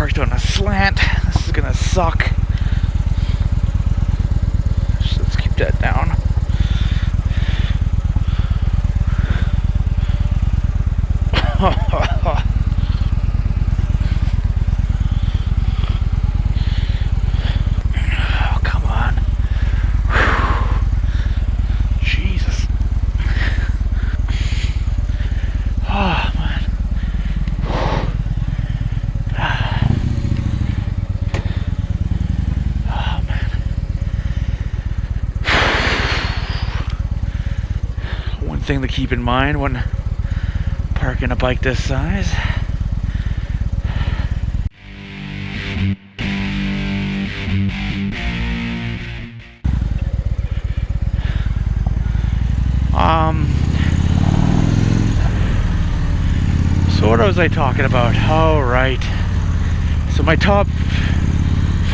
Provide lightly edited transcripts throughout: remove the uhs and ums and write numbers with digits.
parked on a slant. This is gonna suck. So let's keep that down. Oh, come on. Jesus. Oh, man. Oh, man. One thing to keep in mind when parking a bike this size. So what was I talking about? Oh, right. So my top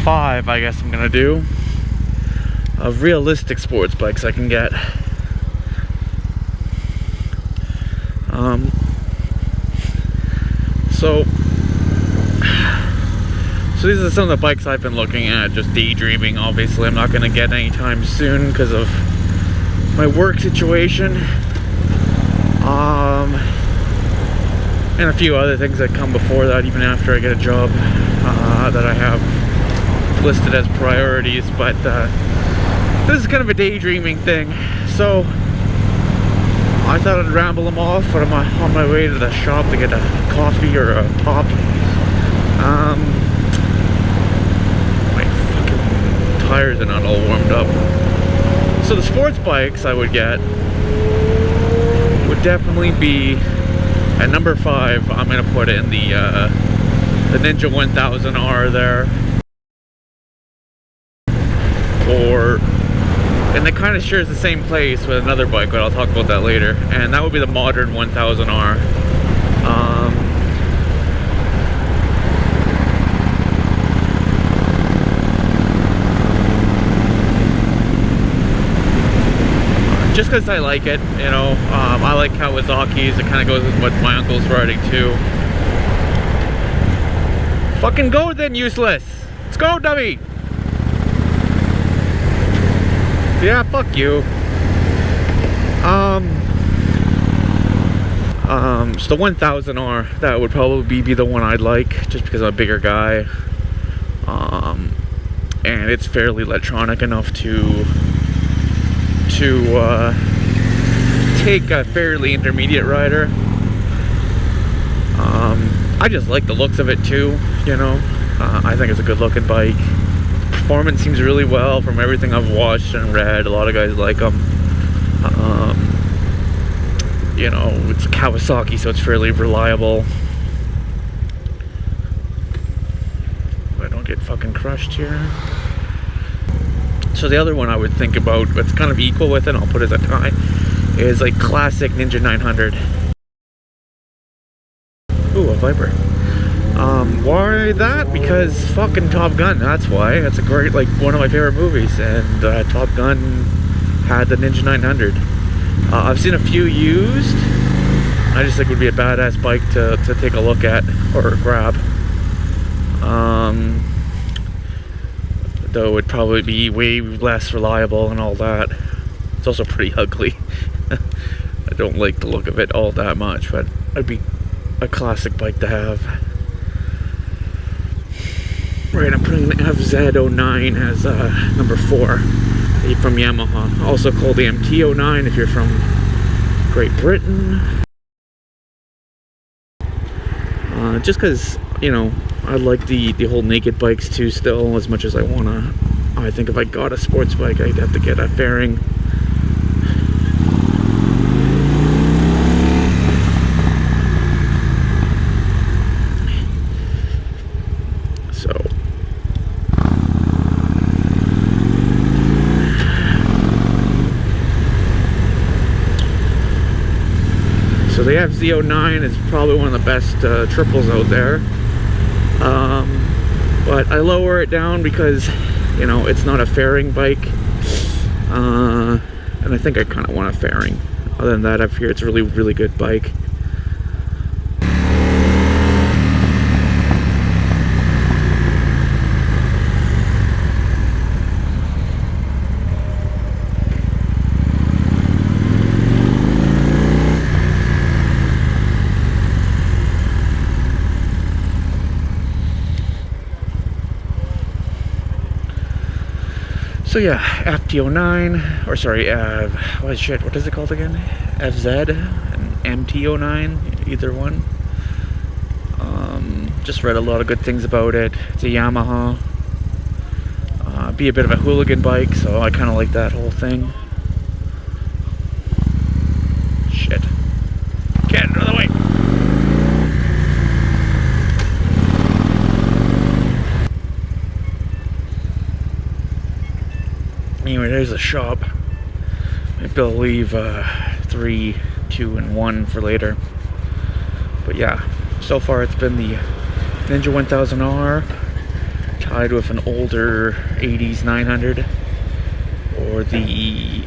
5, I guess I'm gonna do, of realistic sports bikes I can get. So these are some of the bikes I've been looking at, just daydreaming. Obviously, I'm not going to get anytime soon because of my work situation. And a few other things that come before that, even after I get a job that I have listed as priorities. But this is kind of a daydreaming thing. So I thought I'd ramble them off when I'm on my way to the shop to get a coffee or a pop. My fucking tires are not all warmed up. So the sports bikes I would get would definitely be, at number 5, I'm going to put in the Ninja 1000R there. And it kind of shares the same place with another bike, but I'll talk about that later. And that would be the modern 1000R. Just because I like it, you know. I like Kawasaki's. It kind of goes with what my uncle's riding too. Fucking go then, useless. Let's go, dummy. Yeah, fuck you. So the 1000R, that would probably be the one I'd like, just because I'm a bigger guy. And it's fairly electronic enough to take a fairly intermediate rider. I just like the looks of it too, you know. I think it's a good looking bike. Performance seems really well from everything I've watched and read. A lot of guys like them. You know, it's Kawasaki, so it's fairly reliable. I don't get fucking crushed here. So the other one I would think about, that's kind of equal with it, I'll put it as a tie, is like classic Ninja 900. Ooh, a Viper. Why that? Because fucking Top Gun, that's why. That's a great, like, one of my favorite movies, and Top Gun had the Ninja 900. I've seen a few used. I just think it would be a badass bike to take a look at or grab. Though it would probably be way less reliable and all that. It's also pretty ugly. I don't like the look of it all that much, but it'd be a classic bike to have. Right, I'm putting the FZ09 as number 4 from Yamaha. Also called the MT09 if you're from Great Britain. Just because, you know, I like the whole naked bikes too still, as much as I wanna. I think if I got a sports bike, I'd have to get a fairing. So the FZ09 is probably one of the best triples out there. But I lower it down because, you know, it's not a fairing bike. And I think I kind of want a fairing. Other than that, I hear it's a really, really good bike. So yeah, FT09, or sorry, what is it called again? FZ and MT09, either one. Just read a lot of good things about it. It's a Yamaha. Be a bit of a hooligan bike, so I kind of like that whole thing. Shit. Get out of the way. Anyway, there's a shop. Maybe I'll leave 3, 2, and 1 for later. But yeah, so far it's been the Ninja 1000R tied with an older 80s 900, or the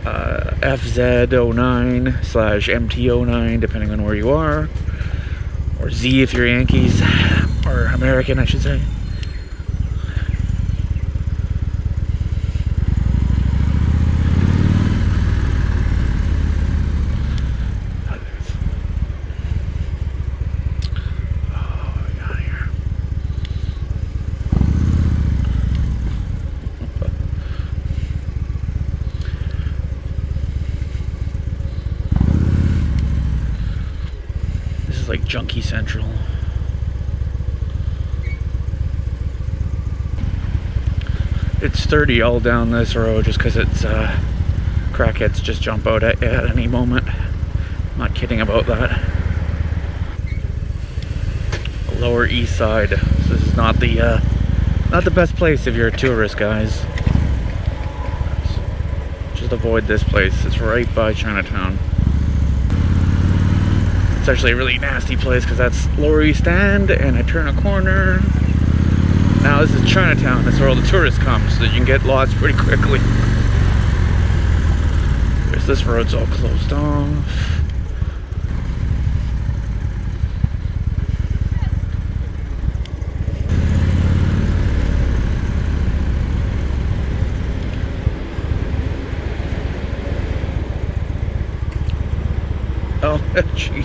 FZ09/MT09, depending on where you are, or Z if you're Yankees, or American, I should say. Like Junkie Central. It's sturdy all down this road just because it's crackheads just jump out at any moment. I'm not kidding about that. Lower East Side. This is not the best place if you're a tourist, guys. Just avoid this place. It's right by Chinatown. It's actually a really nasty place because that's Lower East End, and I turn a corner. Now this is Chinatown. That's where all the tourists come, so that you can get lost pretty quickly. Because this road's all closed off. Oh, jeez.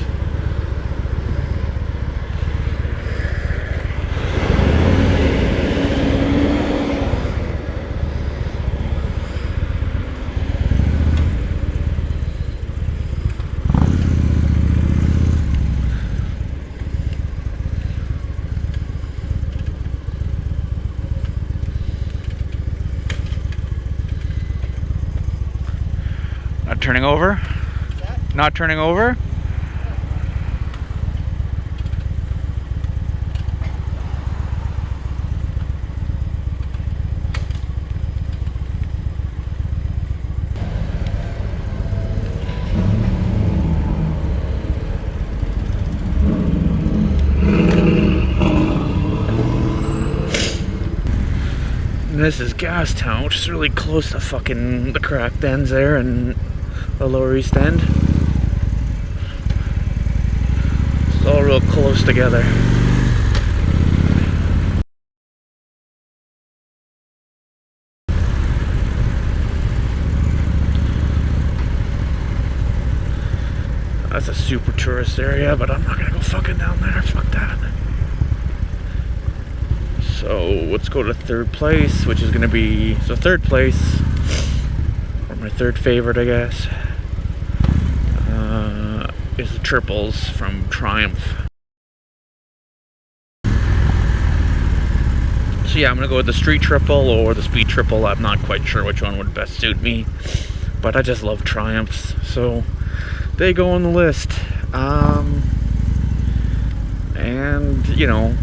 Not turning over? Not turning over? This is Gastown, which is really close to fucking the cracked ends there and the Lower East End. It's all real close together. That's a super tourist area, but I'm not gonna go fucking down there. Fuck that. So let's go to third place, which is gonna be, so third place, or my third favorite, I guess, is the triples from Triumph. So yeah, I'm gonna go with the street triple or the speed triple. I'm not quite sure which one would best suit me, but I just love Triumphs, so they go on the list. And you know,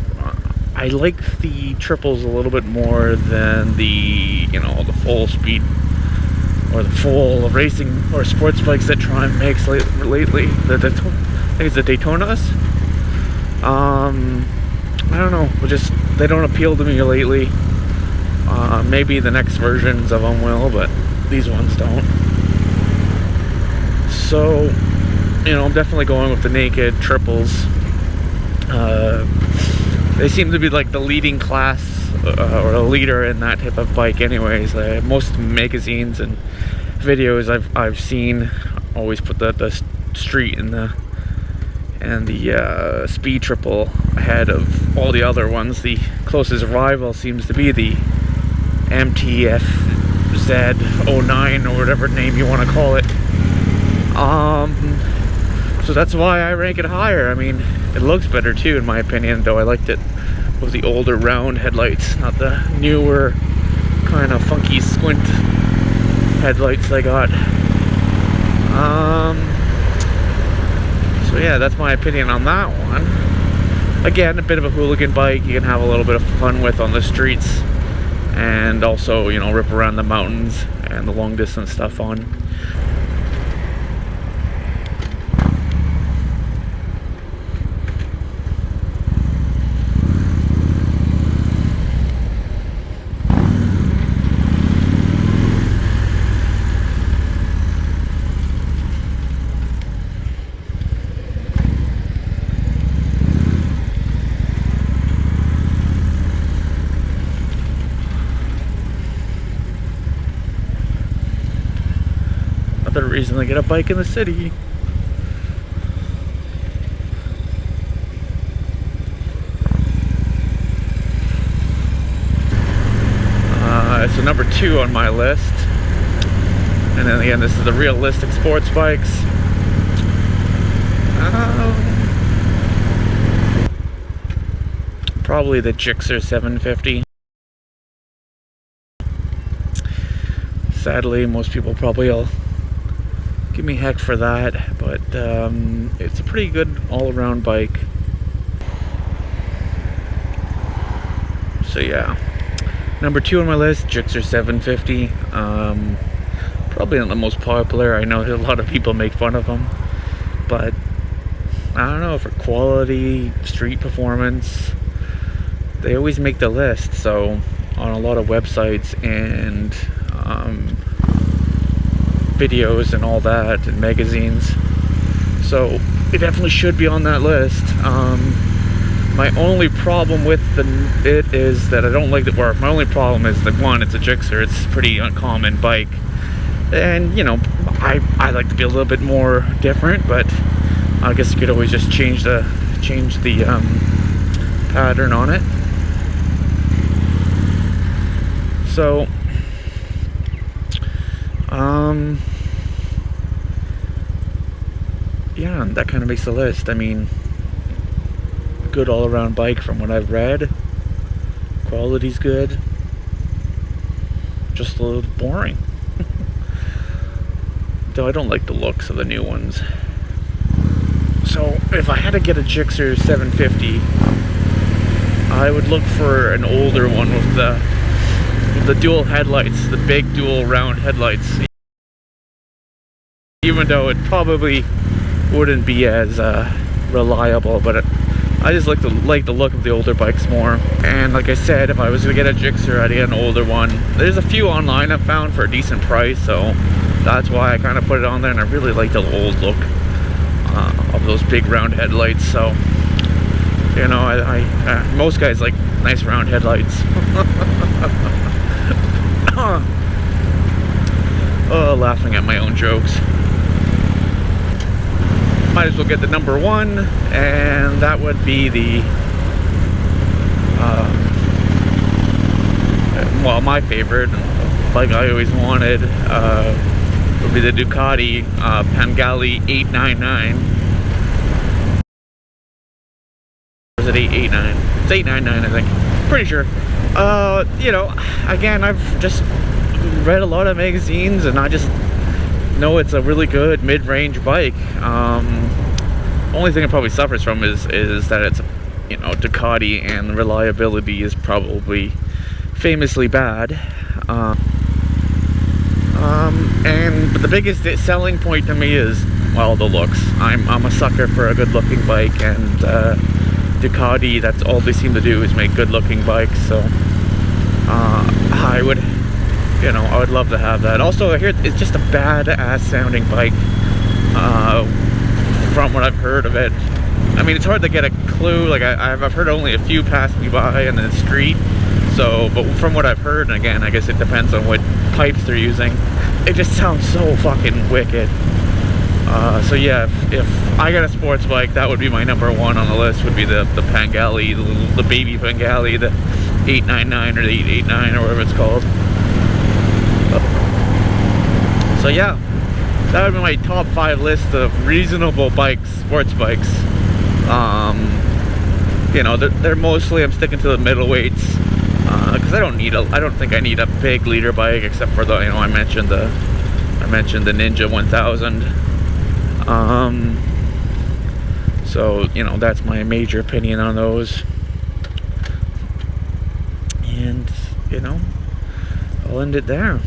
I like the triples a little bit more than the, you know, the full speed or the full racing or sports bikes that Triumph makes lately. I think it's the Daytonas. I don't know, they don't appeal to me lately. Maybe the next versions of them will, but these ones don't. So, you know, I'm definitely going with the naked triples. They seem to be like the leading class or a leader in that type of bike anyways. Most magazines and videos I've seen always put the street and the speed triple ahead of all the other ones. The closest rival seems to be the MTF Z09 or whatever name you want to call it. So that's why I rank it higher. I mean, it looks better too, in my opinion, though I liked it with the older round headlights, not the newer kind of funky squint headlights I got. So yeah, that's my opinion on that one. Again, a bit of a hooligan bike you can have a little bit of fun with on the streets, and also, you know, rip around the mountains and the long distance stuff on. Another reason to get a bike in the city. So number 2 on my list, and then again, this is the realistic sports bikes. Probably the Gixxer 750. Sadly, most people probably will give me heck for that, but it's a pretty good all-around bike. So yeah, number 2 on my list, Gixxer 750. Probably not the most popular. I know a lot of people make fun of them, but I don't know, for quality, street performance, they always make the list. So on a lot of websites and videos and all that, and magazines, so it definitely should be on that list. My only problem with it is that I don't like the work. My only problem is that, one, it's a Gixxer. It's a pretty uncommon bike, and you know, I like to be a little bit more different, but I guess you could always just change the pattern on it. So yeah, that kind of makes the list. I mean, good all-around bike from what I've read. Quality's good. Just a little boring. Though I don't like the looks of the new ones. So if I had to get a Gixxer 750, I would look for an older one with the dual headlights, the big dual round headlights. Even though it probably wouldn't be as reliable, but I just like the look of the older bikes more. And like I said, if I was to get a Gixxer, I'd get an older one. There's a few online I've found for a decent price, so that's why I kind of put it on there. And I really like the old look of those big round headlights. So, you know, I most guys like nice round headlights. Oh, laughing at my own jokes. Might as well get the number 1, and that would be the well, my favorite bike I always wanted would be the Ducati Panigale 899. Or is it 889? It's 899, I think. Pretty sure. You know, again, I've just read a lot of magazines, and I just know it's a really good mid-range bike. Only thing it probably suffers from is that it's, you know, Ducati, and the reliability is probably famously bad. But the biggest selling point to me is, well, the looks. I'm a sucker for a good-looking bike, and Ducati, that's all they seem to do is make good-looking bikes. So I would, you know, I would love to have that. Also, I hear it's just a badass sounding bike. From what I've heard of it, I mean, it's hard to get a clue. Like I've heard only a few pass me by in the street. So, but from what I've heard, and again, I guess it depends on what pipes they're using, it just sounds so fucking wicked. So yeah, if I got a sports bike, that would be my number 1 on the list. Would be the Panigale, the baby Panigale, the 899 or the 889 or whatever it's called. So yeah, that would be my top 5 list of reasonable bikes, sports bikes. You know, they're mostly, I'm sticking to the middleweights, because I don't think I need a big leader bike, except for the, you know, I mentioned the Ninja 1000. So, you know, that's my major opinion on those. And, you know, I'll end it there.